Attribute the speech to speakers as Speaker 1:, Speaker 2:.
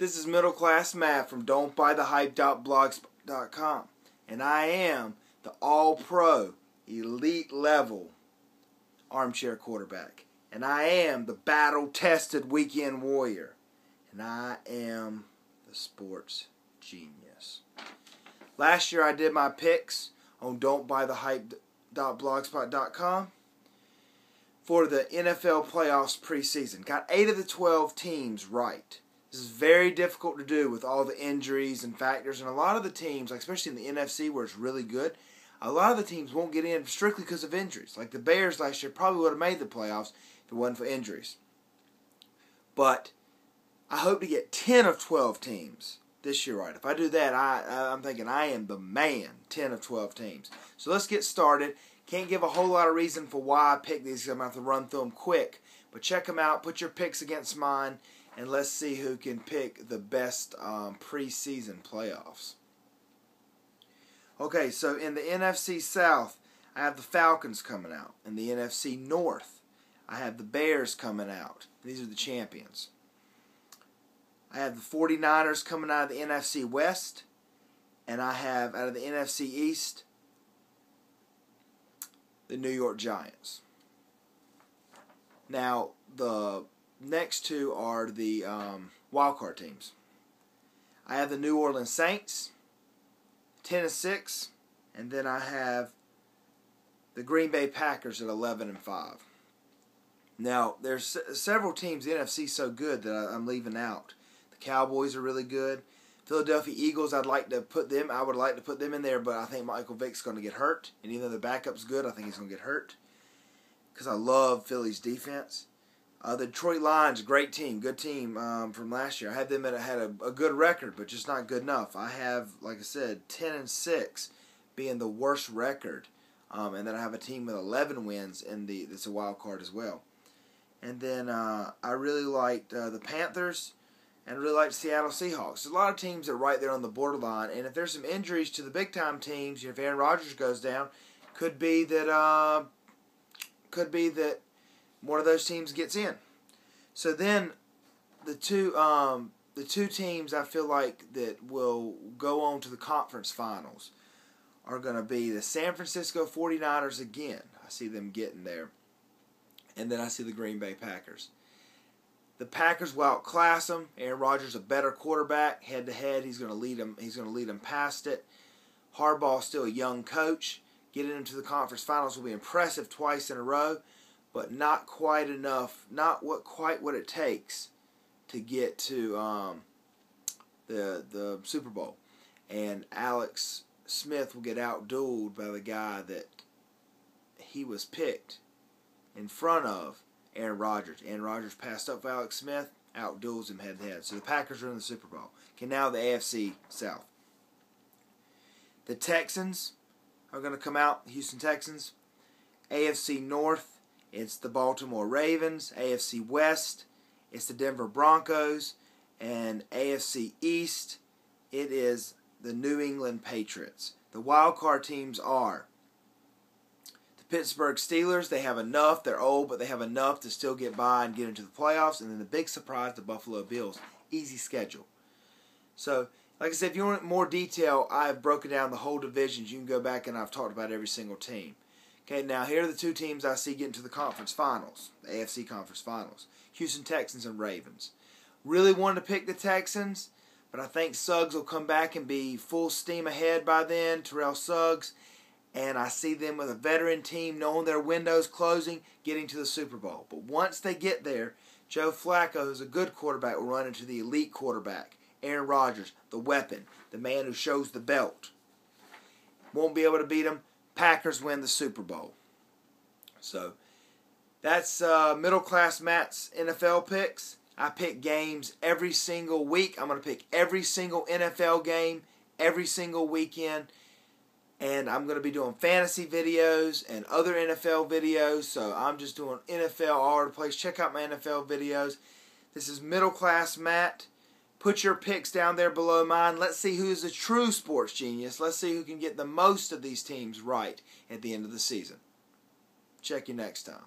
Speaker 1: This is Middle Class Matt from don'tbuythehype.blogspot.com, and I am the all-pro, elite-level armchair quarterback, and I am the battle-tested weekend warrior, and I am the sports genius. Last year I did my picks on don'tbuythehype.blogspot.com for the NFL playoffs preseason. Got 8 of the 12 teams right. This is very difficult to do with all the injuries and factors, and a lot of the teams, like especially in the NFC where it's really good, a lot of the teams won't get in strictly because of injuries. Like the Bears last year probably would have made the playoffs if it wasn't for injuries. But I hope to get 10 of 12 teams this year right. If I do that, I'm thinking I am the man, 10 of 12 teams. So let's get started. Can't give a whole lot of reason for why I picked these because I'm going to have to run through them quick. But check them out. Put your picks against mine. And let's see who can pick the best preseason playoffs. Okay, so in the NFC South, I have the Falcons coming out. In the NFC North, I have the Bears coming out. These are the champions. I have the 49ers coming out of the NFC West. And I have, out of the NFC East, the New York Giants. Now, the next two are the wildcard teams. I have the New Orleans Saints, 10-6, and then I have the Green Bay Packers at 11-5. Now, there's several teams in the NFC so good that I'm leaving out. The Cowboys are really good. Philadelphia Eagles, I would like to put them in there, but I think Michael Vick's going to get hurt. And even though the backup's good, I think he's going to get hurt because I love Philly's defense. The Detroit Lions, great team, good team from last year. I had them had a good record, but just not good enough. I have, like I said, 10-6 being the worst record, and then I have a team with 11 wins in that's a wild card as well. And then I really liked the Panthers, and really liked the Seattle Seahawks. There's a lot of teams that are right there on the borderline, and if there's some injuries to the big time teams, if Aaron Rodgers goes down, could be that one of those teams gets in. So then the two teams I feel like that will go on to the conference finals are going to be the San Francisco 49ers again. I see them getting there. And then I see the Green Bay Packers. The Packers will outclass them. Aaron Rodgers is a better quarterback. Head to head, he's going to lead them. He's going to lead them past it. Harbaugh's still a young coach. Getting into the conference finals will be impressive twice in a row, but not quite enough. Not quite what it takes to get to the Super Bowl. And Alex Smith will get outdueled by the guy that he was picked in front of. Aaron Rodgers. Aaron Rodgers passed up for Alex Smith, outduels him head to head. So the Packers are in the Super Bowl. Okay, now the AFC South. The Texans are going to come out, the Houston Texans. AFC North, it's the Baltimore Ravens. AFC West, it's the Denver Broncos. And AFC East, it is the New England Patriots. The wild card teams are Pittsburgh Steelers. They have enough. They're old, but they have enough to still get by and get into the playoffs. And then the big surprise, the Buffalo Bills. Easy schedule. So, like I said, if you want more detail, I've broken down the whole divisions. You can go back and I've talked about every single team. Okay, now here are the two teams I see getting to the conference finals, the AFC conference finals. Houston Texans and Ravens. Really wanted to pick the Texans, but I think Suggs will come back and be full steam ahead by then, Terrell Suggs. And I see them with a veteran team, knowing their window's closing, getting to the Super Bowl. But once they get there, Joe Flacco, who's a good quarterback, will run into the elite quarterback, Aaron Rodgers, the weapon, the man who shows the belt. Won't be able to beat them. Packers win the Super Bowl. So that's Middle Class Matt's NFL picks. I pick games every single week. I'm going to pick every single NFL game every single weekend. And I'm going to be doing fantasy videos and other NFL videos. So I'm just doing NFL all over the place. Check out my NFL videos. This is Middle Class Matt. Put your picks down there below mine. Let's see who's a true sports genius. Let's see who can get the most of these teams right at the end of the season. Check you next time.